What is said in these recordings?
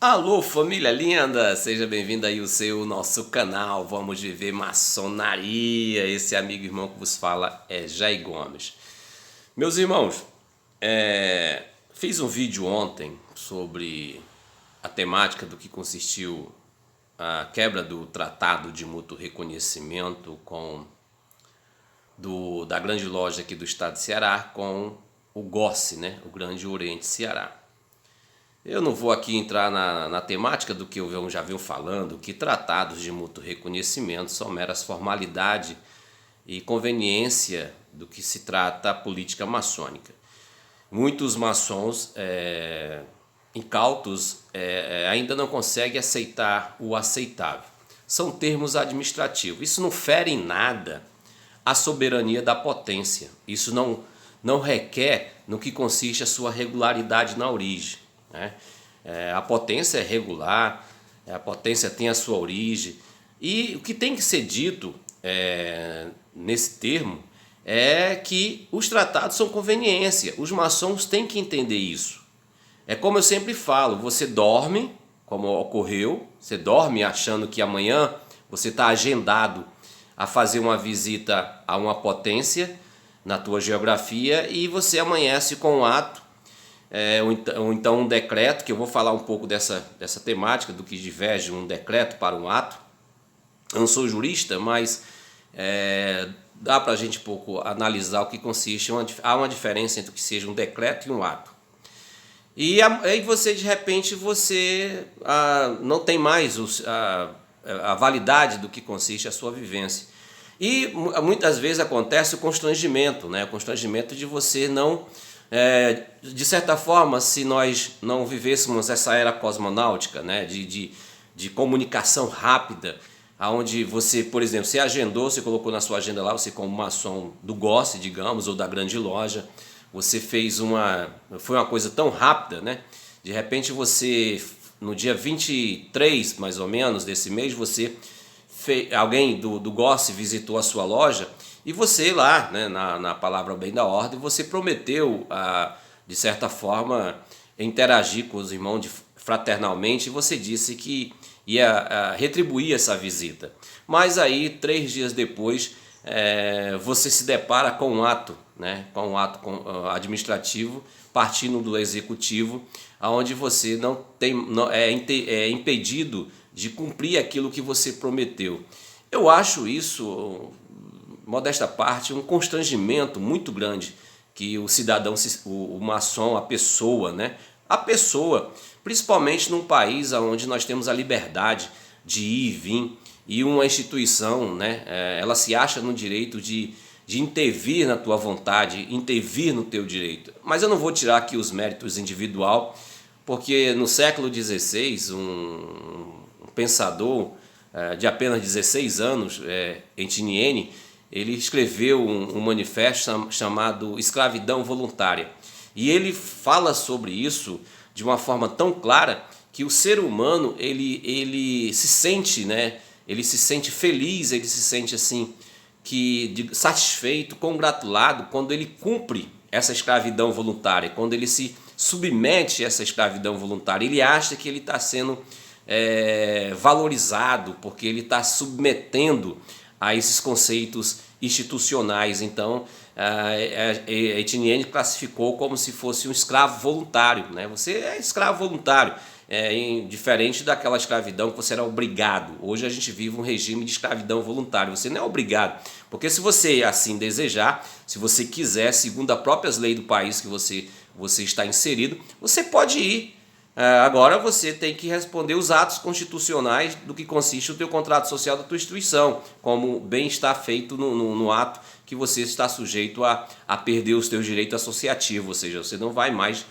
Alô, família linda! Seja bem-vindo aí ao nosso canal. Vamos viver maçonaria. Esse amigo e irmão que vos fala é Jair Gomes. Meus irmãos, fiz um vídeo ontem sobre a temática do que consistiu a quebra do Tratado de Mútuo Reconhecimento da grande loja aqui do estado de Ceará com o GOSSE, né? O Grande Oriente Ceará. Eu não vou aqui entrar na temática do que eu já venho falando, que tratados de mútuo reconhecimento são meras formalidade e conveniência do que se trata a política maçônica. Muitos maçons incautos ainda não conseguem aceitar o aceitável. São termos administrativos. Isso não fere em nada a soberania da potência. Isso não requer no que consiste a sua regularidade na origem. Né? A potência é regular, a potência tem a sua origem, e o que tem que ser dito nesse termo é que os tratados são conveniência. Os maçons têm que entender isso. É como eu sempre falo, você dorme, como ocorreu, você dorme achando que amanhã você está agendado a fazer uma visita a uma potência na tua geografia e você amanhece com um ato, ou então um decreto, que eu vou falar um pouco dessa temática, do que diverge um decreto para um ato. Eu não sou jurista, mas dá para a gente um pouco analisar o que consiste. Há uma diferença entre o que seja um decreto e um ato. E aí você, de repente, não tem mais a validade do que consiste a sua vivência. E muitas vezes acontece o constrangimento, né? O constrangimento de você não... de certa forma, se nós não vivêssemos essa era cosmonáutica, né, de comunicação rápida, onde você, por exemplo, você agendou, você colocou na sua agenda lá, você como maçom do GOSSE, digamos, ou da grande loja, você foi uma coisa tão rápida, né? De repente você, no dia 23 mais ou menos desse mês, alguém do GOSSE visitou a sua loja, e você lá, né, na palavra bem da ordem, você prometeu, de certa forma, interagir com os irmãos fraternalmente, e você disse que ia retribuir essa visita. Mas aí, 3 dias depois, você se depara com um ato, né, com um ato administrativo, partindo do executivo, onde você é impedido de cumprir aquilo que você prometeu. Eu acho isso, modesta parte, um constrangimento muito grande que o cidadão, o maçom, a pessoa, né? A pessoa, principalmente num país onde nós temos a liberdade de ir e vir, e uma instituição, né? Ela se acha no direito de intervir na tua vontade, intervir no teu direito. Mas eu não vou tirar aqui os méritos individual, porque no século XVI, um pensador de apenas 16 anos, Etienne, ele escreveu um manifesto chamado Escravidão Voluntária. E ele fala sobre isso de uma forma tão clara que o ser humano ele se sente, né? Ele se sente feliz, ele se sente assim, satisfeito, congratulado quando ele cumpre essa escravidão voluntária, quando ele se submete a essa escravidão voluntária. Ele acha que ele está sendo valorizado, porque ele está submetendo a esses conceitos institucionais. Então, Etienne classificou como se fosse um escravo voluntário, né? Você é escravo voluntário, diferente daquela escravidão que você era obrigado. Hoje a gente vive um regime de escravidão voluntária, você não é obrigado, porque se você assim desejar, se você quiser, segundo as próprias leis do país que você está inserido, você pode ir. Agora você tem que responder os atos constitucionais do que consiste o teu contrato social da tua instituição, como bem está feito no ato que você está sujeito a perder os teus direitos associativos, ou seja, você não vai mais,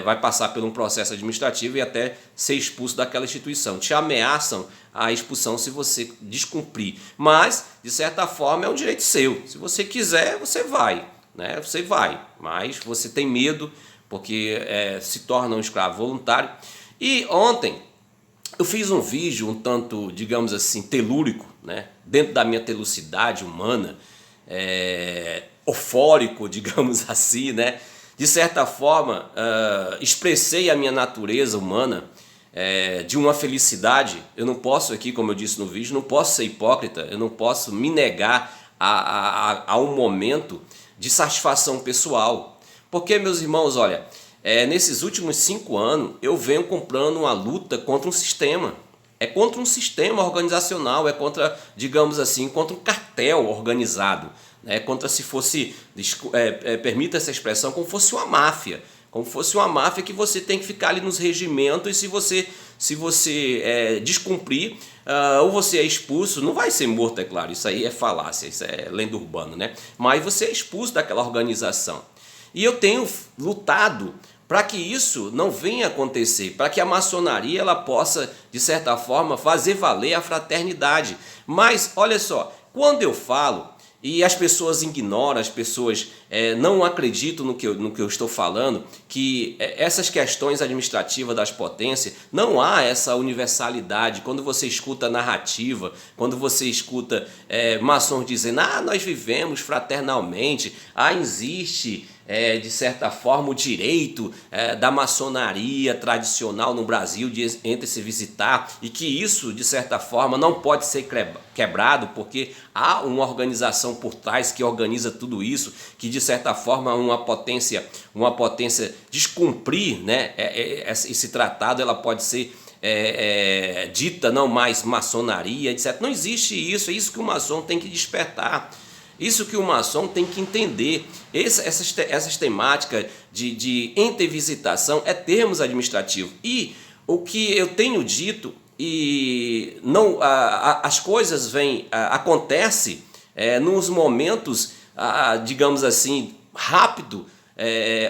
vai passar por um processo administrativo e até ser expulso daquela instituição. Te ameaçam a expulsão se você descumprir, mas de certa forma é um direito seu. Se você quiser, você vai, né? Você vai, mas você tem medo, porque se torna um escravo voluntário. E ontem eu fiz um vídeo um tanto, digamos assim, telúrico, né? Dentro da minha telucidade humana, eufórico, digamos assim, né? De certa forma, expressei a minha natureza humana, de uma felicidade, eu não posso aqui, como eu disse no vídeo, não posso ser hipócrita, eu não posso me negar a um momento de satisfação pessoal. Porque, meus irmãos, olha, nesses últimos 5 anos eu venho comprando uma luta contra um sistema. É contra um sistema organizacional, é contra, digamos assim, contra um cartel organizado. É contra, se fosse, permita essa expressão, como fosse uma máfia. Como fosse uma máfia que você tem que ficar ali nos regimentos, e se você descumprir, ou você é expulso, não vai ser morto, é claro, isso aí é falácia, isso é lenda urbana, né? Mas você é expulso daquela organização. E eu tenho lutado para que isso não venha acontecer, para que a maçonaria ela possa, de certa forma, fazer valer a fraternidade. Mas, olha só, quando eu falo, e as pessoas ignoram, as pessoas não acreditam no que eu estou falando, que essas questões administrativas das potências, não há essa universalidade. Quando você escuta narrativa, quando você escuta maçons dizendo, nós vivemos fraternalmente, existe de certa forma o direito da maçonaria tradicional no Brasil de entre se visitar, e que isso de certa forma não pode ser quebrado porque há uma organização por trás que organiza tudo isso, que de certa forma uma potência descumprir, né, esse tratado, ela pode ser dita não mais maçonaria, etc. Não existe isso, é isso que o maçom tem que despertar. Isso que o maçom tem que entender. Essas temáticas de intervisitação é termos administrativos. E o que eu tenho dito, e não as coisas acontecem nos momentos, digamos assim, rápido.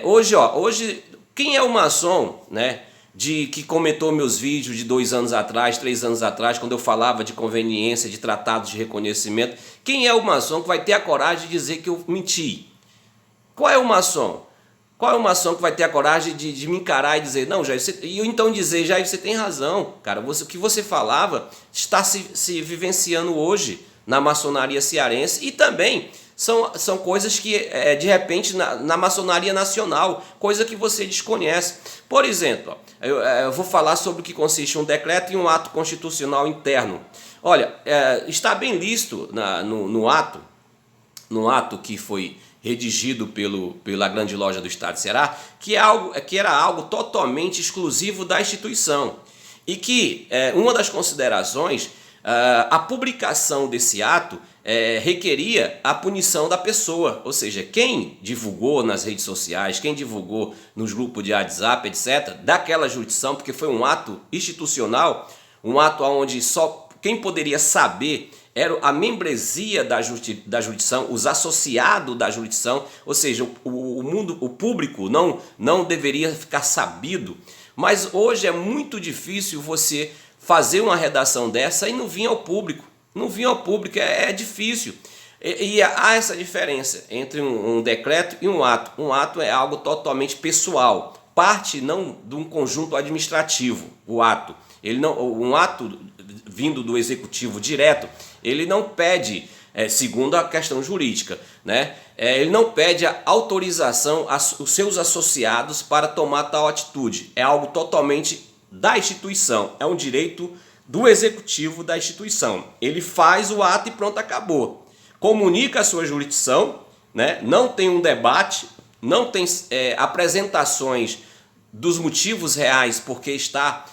Hoje, quem é o maçom, né? Que comentou meus vídeos de 2 anos atrás, 3 anos atrás, quando eu falava de conveniência, de tratados de reconhecimento, quem é o maçom que vai ter a coragem de dizer que eu menti? Qual é o maçom? Qual é o maçom que vai ter a coragem de me encarar e dizer, não, Jair, e eu então dizer, Jair, você tem razão, cara, o que você falava está se vivenciando hoje na maçonaria cearense, e também são coisas que, de repente, na maçonaria nacional, coisa que você desconhece. Por exemplo, eu vou falar sobre o que consiste um decreto e um ato constitucional interno. Olha, está bem lícito no ato que foi redigido pela Grande Loja do Estado de Ceará, que era algo totalmente exclusivo da instituição. E que uma das considerações, a publicação desse ato requeria a punição da pessoa, ou seja, quem divulgou nas redes sociais, quem divulgou nos grupos de WhatsApp, etc., daquela jurisdição, porque foi um ato institucional, um ato onde só quem poderia saber era a membresia da jurisdição, os associados da jurisdição, ou seja, o público não deveria ficar sabido. Mas hoje é muito difícil você fazer uma redação dessa e não vir ao público. Não vir ao público é difícil. E há essa diferença entre um decreto e um ato. Um ato é algo totalmente pessoal, parte não de um conjunto administrativo. O ato, um ato vindo do executivo direto, ele não pede, segundo a questão jurídica, né? Ele não pede a autorização aos seus associados para tomar tal atitude. É algo totalmente da instituição, é um direito do executivo da instituição. Ele faz o ato e pronto, acabou. Comunica a sua jurisdição, né? Não tem um debate, não tem apresentações dos motivos reais porque está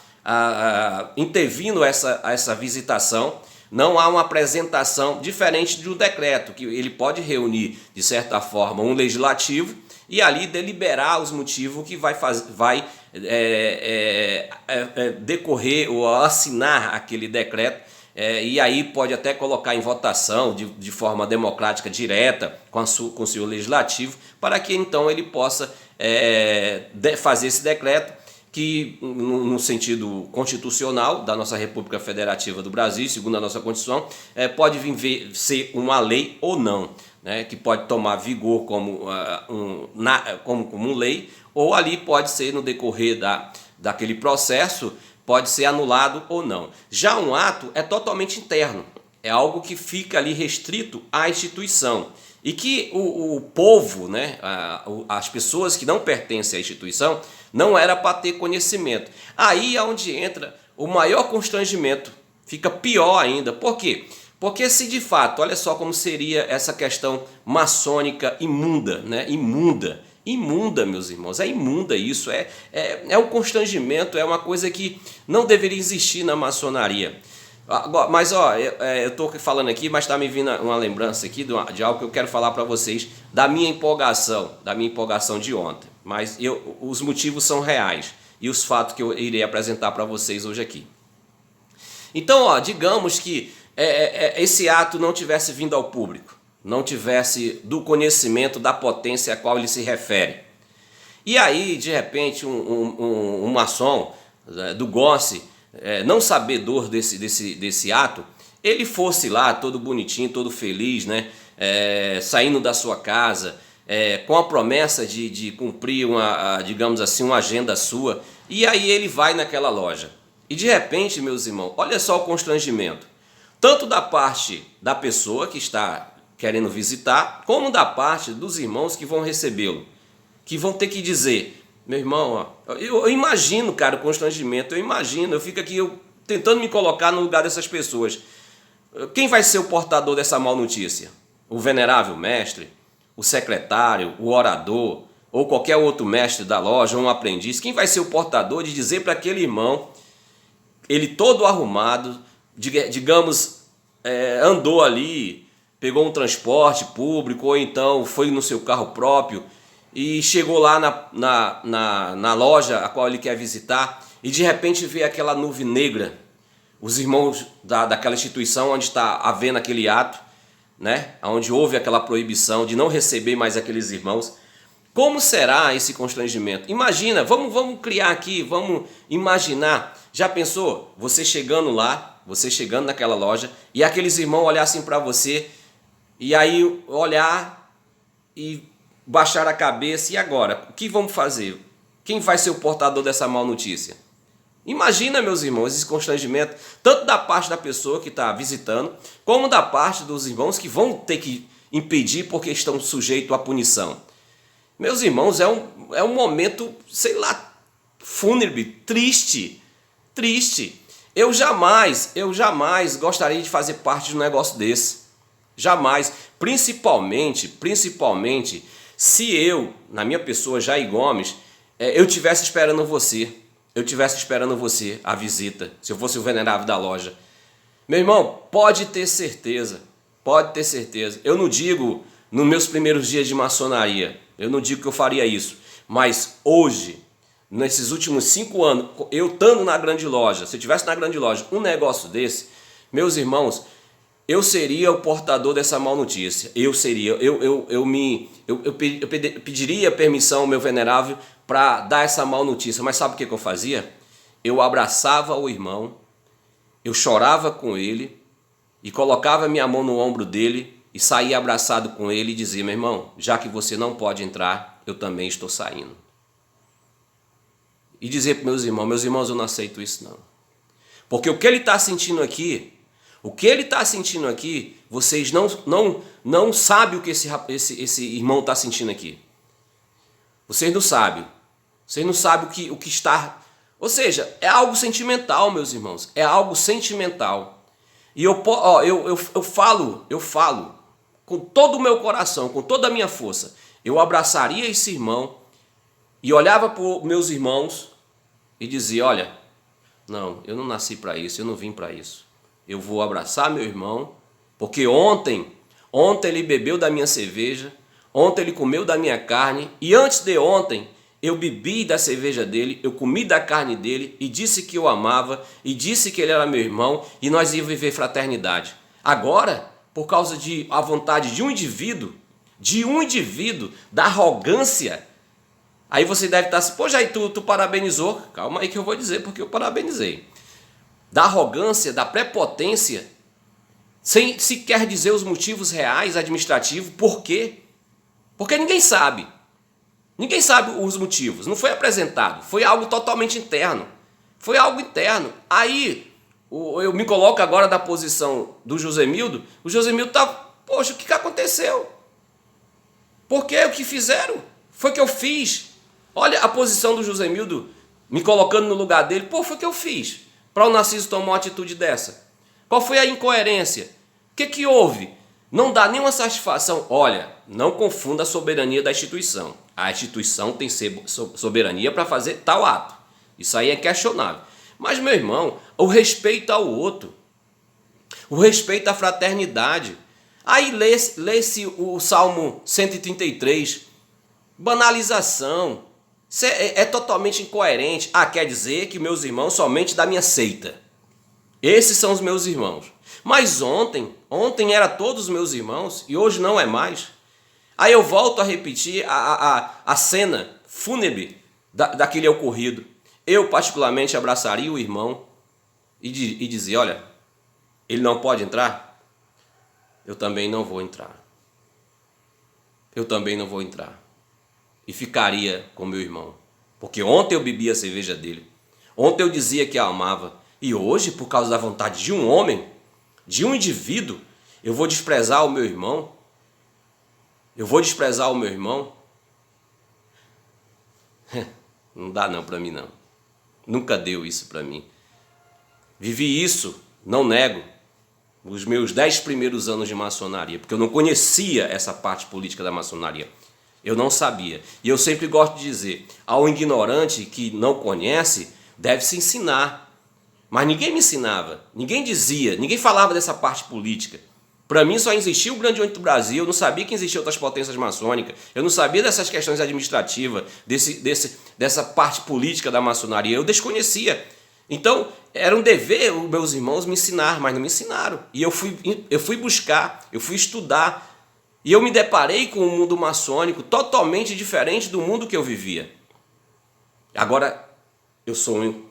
intervindo essa visitação. Não há uma apresentação diferente de um decreto, que ele pode reunir, de certa forma, um legislativo e ali deliberar os motivos que vai decorrer ou assinar aquele decreto, e aí pode até colocar em votação de forma democrática direta com o seu legislativo, para que então ele possa fazer esse decreto que, no sentido constitucional da nossa República Federativa do Brasil, segundo a nossa Constituição, pode vir ser uma lei ou não, né, que pode tomar vigor como lei, ou ali pode ser, no decorrer daquele processo, pode ser anulado ou não. Já um ato é totalmente interno, é algo que fica ali restrito à instituição, e que o povo, né, as pessoas que não pertencem à instituição, não era para ter conhecimento. Aí é onde entra o maior constrangimento, fica pior ainda. Por quê? Porque se de fato, olha só como seria essa questão maçônica imunda, né? Imunda, meus irmãos, é imunda isso, é um constrangimento, é uma coisa que não deveria existir na maçonaria. Mas ó, eu estou falando aqui, mas está me vindo uma lembrança aqui de algo que eu quero falar para vocês, da minha empolgação de ontem. Mas os motivos são reais e os fatos que eu irei apresentar para vocês hoje aqui. Então, ó, digamos que esse ato não tivesse vindo ao público, não tivesse do conhecimento da potência a qual ele se refere. E aí, de repente, um maçom do GOSSE, não sabedor desse ato, ele fosse lá todo bonitinho, todo feliz, né? Saindo da sua casa, com a promessa de cumprir digamos assim, uma agenda sua, e aí ele vai naquela loja. E de repente, meus irmãos, olha só o constrangimento, tanto da parte da pessoa que está querendo visitar, como da parte dos irmãos que vão recebê-lo, que vão ter que dizer: meu irmão, ó, eu imagino, cara, o constrangimento, eu fico aqui tentando me colocar no lugar dessas pessoas. Quem vai ser o portador dessa má notícia? O venerável mestre? O secretário? O orador? Ou qualquer outro mestre da loja, ou um aprendiz? Quem vai ser o portador de dizer para aquele irmão, ele todo arrumado, digamos, andou ali, pegou um transporte público, ou então foi no seu carro próprio e chegou lá na loja a qual ele quer visitar, e de repente vê aquela nuvem negra, os irmãos daquela instituição onde está havendo aquele ato, né? Onde houve aquela proibição de não receber mais aqueles irmãos. Como será esse constrangimento? Imagina, vamos criar aqui, vamos imaginar. Já pensou? Você chegando lá, você chegando naquela loja, e aqueles irmãos olhassem para você, e aí olhar e baixar a cabeça, e agora? O que vamos fazer? Quem vai ser o portador dessa má notícia? Imagina, meus irmãos, esse constrangimento, tanto da parte da pessoa que está visitando, como da parte dos irmãos que vão ter que impedir porque estão sujeitos à punição. Meus irmãos, é um momento, sei lá, fúnebre, triste. Eu jamais gostaria de fazer parte de um negócio desse. Jamais. Principalmente, se eu, na minha pessoa, Jair Gomes, eu estivesse esperando você. A visita, se eu fosse o venerável da loja. Meu irmão, pode ter certeza. Eu não digo nos meus primeiros dias de maçonaria, eu não digo que eu faria isso, mas hoje, nesses últimos 5 anos, eu estando na grande loja, se eu estivesse na grande loja, um negócio desse, meus irmãos, eu seria o portador dessa má notícia. Eu pediria permissão ao meu venerável para dar essa má notícia. Mas sabe o que eu fazia? Eu abraçava o irmão, eu chorava com ele e colocava minha mão no ombro dele e saía abraçado com ele e dizia: meu irmão, já que você não pode entrar, eu também estou saindo. E dizer para meus irmãos, eu não aceito isso não. Porque o que ele está sentindo aqui, vocês não sabem o que esse irmão está sentindo aqui. Vocês não sabem o que está... Ou seja, é algo sentimental, meus irmãos. É algo sentimental. E eu falo com todo o meu coração, com toda a minha força. Eu abraçaria esse irmão e olhava para os meus irmãos e dizia: olha, não, eu não nasci para isso, eu não vim para isso. Eu vou abraçar meu irmão, porque ontem ele bebeu da minha cerveja, ontem ele comeu da minha carne, e antes de ontem eu bebi da cerveja dele, eu comi da carne dele e disse que eu amava, e disse que ele era meu irmão, e nós íamos viver fraternidade. Agora, por causa de a vontade de um indivíduo, da arrogância, aí você deve estar assim: pô, Jair, tu parabenizou. Calma aí que eu vou dizer porque eu parabenizei. Da arrogância, da prepotência, sem sequer dizer os motivos reais administrativos. Por quê? Porque ninguém sabe. Ninguém sabe os motivos. Não foi apresentado. Foi algo totalmente interno. Aí, eu me coloco agora da posição do Josemildo. O Josemildo está: poxa, o que aconteceu? Por quê? O que fizeram? Foi o que eu fiz. Olha a posição do Josemildo, me colocando no lugar dele. Pô, foi o que eu fiz para o Narciso tomar uma atitude dessa? Qual foi a incoerência? O que houve? Não dá nenhuma satisfação. Olha, não confunda a soberania da instituição. A instituição tem soberania para fazer tal ato. Isso aí é questionável. Mas, meu irmão, o respeito ao outro, o respeito à fraternidade. Aí lê-se o Salmo 133, banalização. Isso é totalmente incoerente. Ah, quer dizer que meus irmãos somente da minha seita. Esses são os meus irmãos. Mas ontem era todos os meus irmãos e hoje não é mais. Aí eu volto a repetir a cena fúnebre daquele ocorrido. Eu particularmente abraçaria o irmão e dizia, olha, ele não pode entrar? Eu também não vou entrar. Eu também não vou entrar. E ficaria com meu irmão. Porque ontem eu bebia a cerveja dele. Ontem eu dizia que a amava. E hoje, por causa da vontade de um homem, de um indivíduo, eu vou desprezar o meu irmão? Eu vou desprezar o meu irmão? Não dá não para mim não. Nunca deu isso para mim. Vivi isso, não nego, os meus 10 primeiros anos de maçonaria, porque eu não conhecia essa parte política da maçonaria. Eu não sabia. E eu sempre gosto de dizer, ao ignorante que não conhece, deve se ensinar. Mas ninguém me ensinava, ninguém dizia, ninguém falava dessa parte política. Para mim só existia o Grande Oriente do Brasil, eu não sabia que existiam outras potências maçônicas, eu não sabia dessas questões administrativas, dessa parte política da maçonaria, eu desconhecia. Então, era um dever os meus irmãos me ensinar, mas não me ensinaram. E eu fui buscar, eu fui estudar, e eu me deparei com um mundo maçônico totalmente diferente do mundo que eu vivia. Agora, eu sou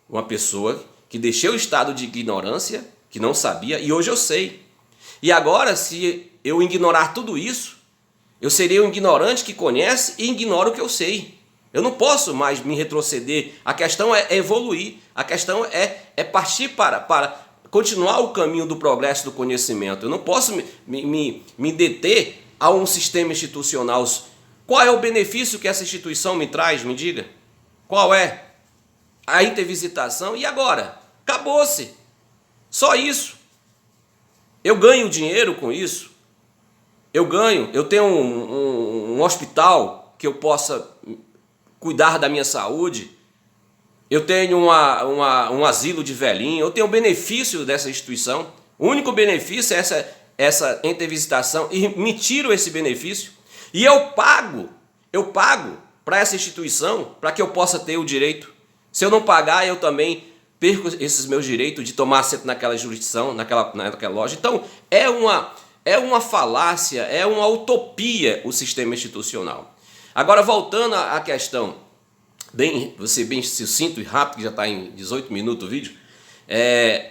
uma pessoa que deixei o estado de ignorância, que não sabia, e hoje eu sei. E agora, se eu ignorar tudo isso, eu serei um ignorante que conhece e ignora o que eu sei. Eu não posso mais me retroceder. A questão é evoluir. A questão é partir para continuar o caminho do progresso do conhecimento. Eu não posso me deter a um sistema institucional. Qual é o benefício que essa instituição me traz? Me diga. Qual é? A intervisitação. E agora? Acabou-se. Só isso. Eu ganho dinheiro com isso. Eu tenho um hospital que eu possa cuidar da minha saúde. Eu tenho um asilo de velhinho. Eu tenho o benefício dessa instituição. O único benefício é essa intervisitação e me tiro esse benefício. E eu pago para essa instituição para que eu possa ter o direito. Se eu não pagar, eu também perco esses meus direitos de tomar assento naquela jurisdição, naquela loja. Então, é uma falácia, é uma utopia o sistema institucional. Agora, voltando à questão, você bem sucinto e rápido, que já está em 18 minutos o vídeo,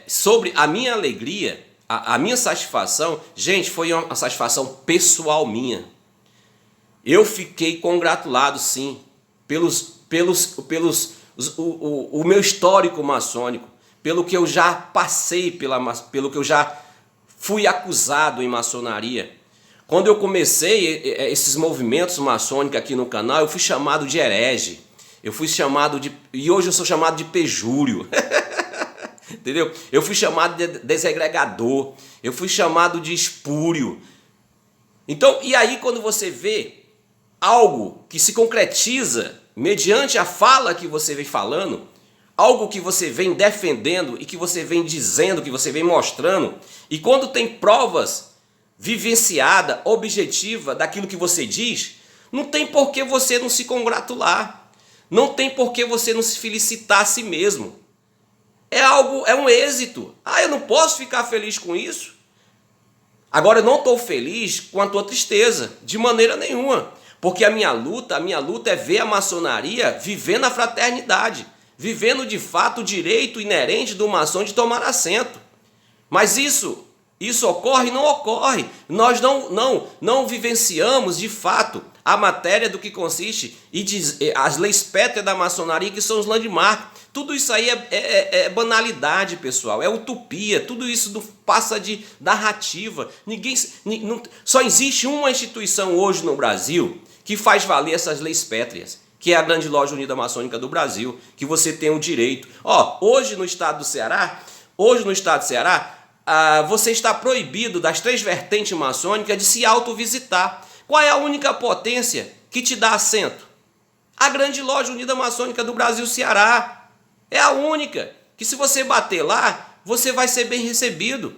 sobre a minha alegria, a minha satisfação, gente, foi uma satisfação pessoal minha. Eu fiquei congratulado, sim, o meu histórico maçônico, pelo que eu já passei, pelo que eu já fui acusado em maçonaria. Quando eu comecei esses movimentos maçônicos aqui no canal, eu fui chamado de herege, e hoje eu sou chamado de pejúrio, entendeu? Eu fui chamado de desegregador, eu fui chamado de espúrio. Então, e aí quando você vê algo que se concretiza mediante a fala que você vem falando, algo que você vem defendendo e que você vem dizendo, que você vem mostrando, e quando tem provas vivenciada, objetiva daquilo que você diz, não tem por que você não se congratular, não tem por que você não se felicitar a si mesmo. É um êxito. Eu não posso ficar feliz com isso. Agora eu não estou feliz com a tua tristeza, de maneira nenhuma. Porque a minha luta é ver a maçonaria vivendo a fraternidade, vivendo de fato o direito inerente do maçom de tomar assento. Mas isso ocorre? Não ocorre. Nós não vivenciamos de fato a matéria do que consiste as leis pétreas da maçonaria, que são os landmarks. Tudo isso aí é banalidade, pessoal, é utopia, tudo isso passa de narrativa. Só existe uma instituição hoje no Brasil que faz valer essas leis pétreas, que é a Grande Loja Unida Maçônica do Brasil, que você tem o direito. Hoje no estado do Ceará, você está proibido das 3 vertentes maçônicas de se autovisitar. Qual é a única potência que te dá assento? A Grande Loja Unida Maçônica do Brasil Ceará. É a única que, se você bater lá, você vai ser bem recebido.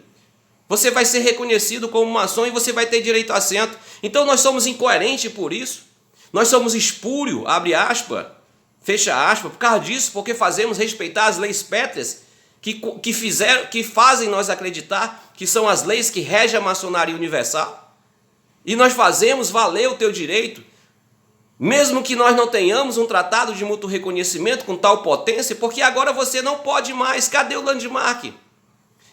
Você vai ser reconhecido como maçom e você vai ter direito a assento. Então nós somos incoerentes por isso. Nós somos espúrio, abre aspas, fecha aspas, por causa disso, porque fazemos respeitar as leis pétreas que fazem nós acreditar que são as leis que regem a maçonaria universal. E nós fazemos valer o teu direito, mesmo que nós não tenhamos um tratado de mútuo reconhecimento com tal potência, porque agora você não pode mais. Cadê o landmark?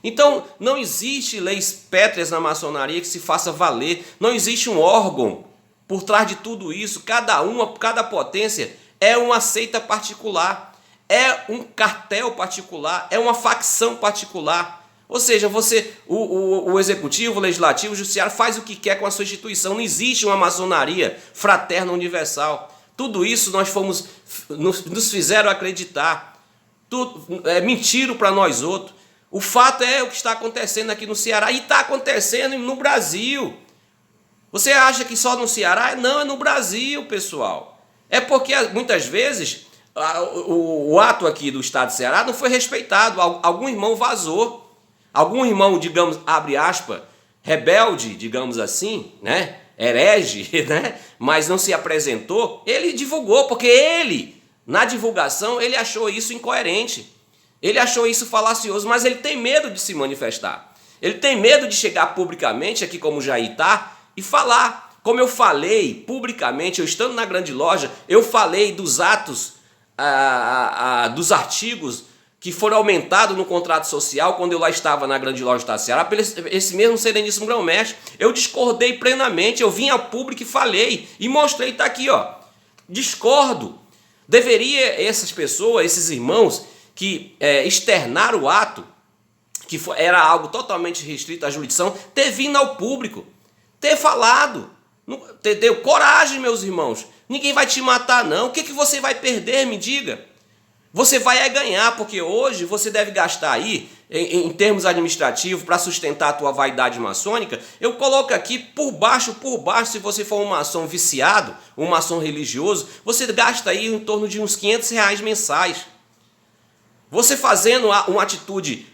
Então, não existe leis pétreas na maçonaria que se faça valer. Não existe um órgão por trás de tudo isso. Cada potência é uma seita particular, é um cartel particular, é uma facção particular. Ou seja, o executivo, o legislativo, o judiciário faz o que quer com a sua instituição. Não existe uma maçonaria fraterna universal. Tudo isso nos fizeram acreditar. Mentiram para nós outros. O fato é o que está acontecendo aqui no Ceará e está acontecendo no Brasil. Você acha que só no Ceará? Não, é no Brasil, pessoal. É porque muitas vezes o ato aqui do estado do Ceará não foi respeitado. Algum irmão vazou. Algum irmão, digamos, abre aspas, rebelde, digamos assim, né? Herege, né? Mas não se apresentou. Ele divulgou, porque ele, na divulgação, ele achou isso incoerente. Ele achou isso falacioso, mas ele tem medo de se manifestar. Ele tem medo de chegar publicamente, aqui como Jair está, e falar. Como eu falei publicamente, eu estando na Grande Loja, eu falei dos atos, dos artigos que foram aumentados no contrato social quando eu lá estava na Grande Loja do Estado do Ceará, pelo esse mesmo sereníssimo grão-mestre. Eu discordei plenamente, eu vim a público e falei, e mostrei, está aqui, discordo. Deveria essas pessoas, esses irmãos, que externaram o ato, que era algo totalmente restrito à jurisdição, ter vindo ao público, ter falado, ter coragem, meus irmãos. Ninguém vai te matar, não. O que você vai perder, me diga? Você vai ganhar, porque hoje você deve gastar aí, em termos administrativos, para sustentar a tua vaidade maçônica. Eu coloco aqui por baixo, se você for um maçom viciado, um maçom religioso, você gasta aí em torno de uns R$500 mensais. Você fazendo uma atitude,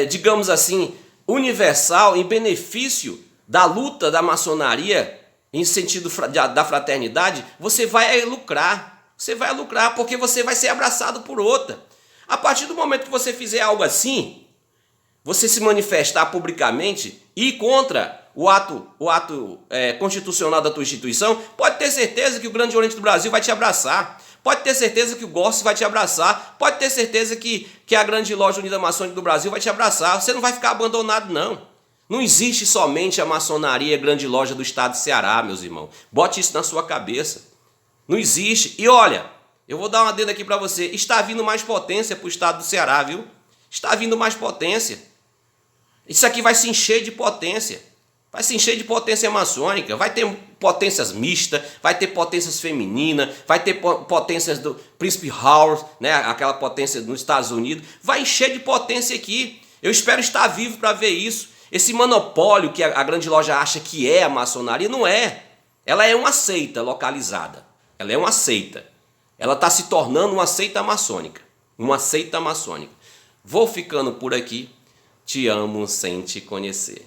digamos assim, universal, em benefício da luta da maçonaria, em sentido da fraternidade, você vai lucrar. Você vai lucrar porque você vai ser abraçado por outra. A partir do momento que você fizer algo assim, você se manifestar publicamente e contra o ato constitucional da tua instituição, pode ter certeza que o Grande Oriente do Brasil vai te abraçar. Pode ter certeza que o GOS vai te abraçar. Pode ter certeza que a Grande Loja Unida Maçônica do Brasil vai te abraçar. Você não vai ficar abandonado, não. Não existe somente a maçonaria Grande Loja do Estado do Ceará, meus irmãos. Bote isso na sua cabeça. Não existe. E olha, eu vou dar uma adenda aqui para você. Está vindo mais potência para o estado do Ceará, viu? Está vindo mais potência. Isso aqui vai se encher de potência. Vai se encher de potência maçônica. Vai ter potências mistas, vai ter potências femininas, vai ter potências do Príncipe Howard, né? Aquela potência nos Estados Unidos. Vai encher de potência aqui. Eu espero estar vivo para ver isso. Esse monopólio que a Grande Loja acha que é a maçonaria, não é. Ela é uma seita localizada. Ela é uma seita. Ela está se tornando uma seita maçônica. Uma seita maçônica. Vou ficando por aqui. Te amo sem te conhecer.